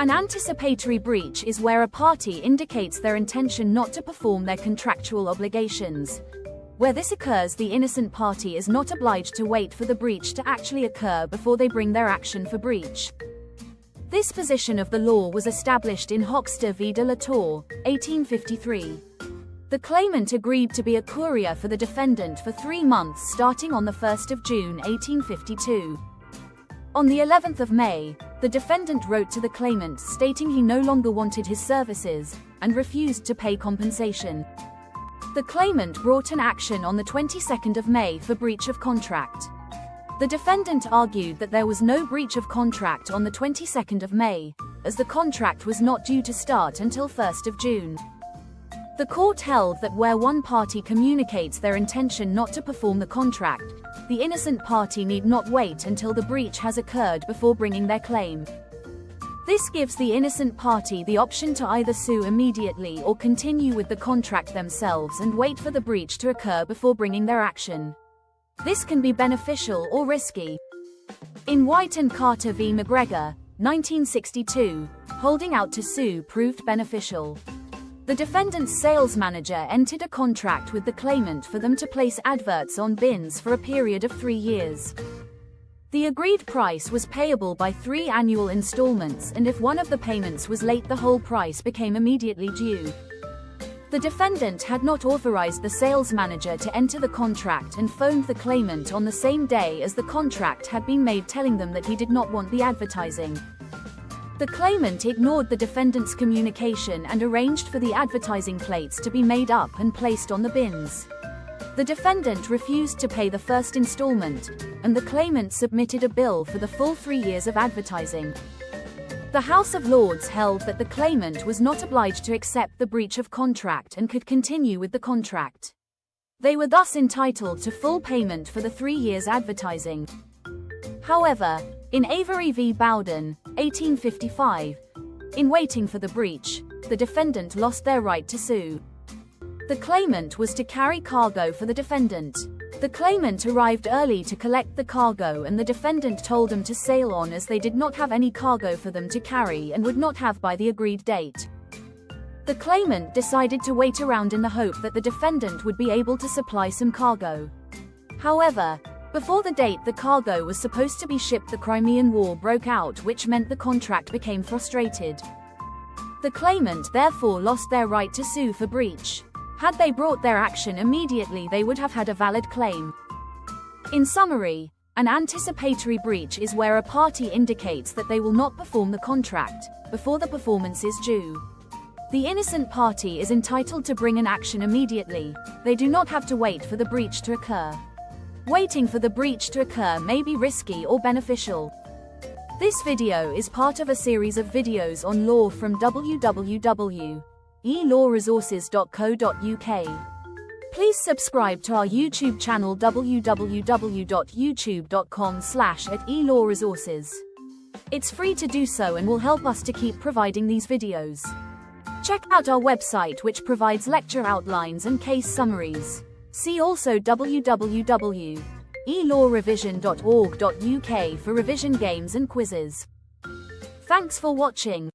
An anticipatory breach is where a party indicates their intention not to perform their contractual obligations. Where this occurs, the innocent party is not obliged to wait for the breach to actually occur before they bring their action for breach. This position of the law was established in Hochster v. de la Tour, 1853. The claimant agreed to be a courier for the defendant for 3 months starting on the 1st of June 1852. On the 11th of May, the defendant wrote to the claimant stating he no longer wanted his services and refused to pay compensation. The claimant brought an action on the 22nd of May for breach of contract. The defendant argued that there was no breach of contract on the 22nd of May, as the contract was not due to start until 1st of June. The court held that where one party communicates their intention not to perform the contract, the innocent party need not wait until the breach has occurred before bringing their claim. This gives the innocent party the option to either sue immediately or continue with the contract themselves and wait for the breach to occur before bringing their action. This can be beneficial or risky. In White and Carter v. McGregor, 1962, holding out to sue proved beneficial. The defendant's sales manager entered a contract with the claimant for them to place adverts on bins for a period of 3 years. The agreed price was payable by 3 annual installments, and if one of the payments was late, the whole price became immediately due. The defendant had not authorized the sales manager to enter the contract and phoned the claimant on the same day as the contract had been made, telling them that he did not want the advertising. The claimant ignored the defendant's communication and arranged for the advertising plates to be made up and placed on the bins. The defendant refused to pay the first installment, and the claimant submitted a bill for the full 3 years of advertising. The House of Lords held that the claimant was not obliged to accept the breach of contract and could continue with the contract. They were thus entitled to full payment for the 3 years advertising. However, in Avery v. Bowden, 1855, in waiting for the breach, the defendant lost their right to sue. The claimant was to carry cargo for the defendant. The claimant arrived early to collect the cargo, and the defendant told them to sail on as they did not have any cargo for them to carry and would not have by the agreed date. The claimant decided to wait around in the hope that the defendant would be able to supply some cargo. However, before the date the cargo was supposed to be shipped, the Crimean War broke out, which meant the contract became frustrated. The claimant therefore lost their right to sue for breach. Had they brought their action immediately, they would have had a valid claim. In summary, an anticipatory breach is where a party indicates that they will not perform the contract before the performance is due. The innocent party is entitled to bring an action immediately. They do not have to wait for the breach to occur. Waiting for the breach to occur may be risky or beneficial. This video is part of a series of videos on law from www.e-lawresources.co.uk. Please subscribe to our YouTube channel www.youtube.com/@e-lawresources. It's free to do so and will help us to keep providing these videos. Check out our website, which provides lecture outlines and case summaries. See also www.elawrevision.org.uk for revision games and quizzes. Thanks for watching.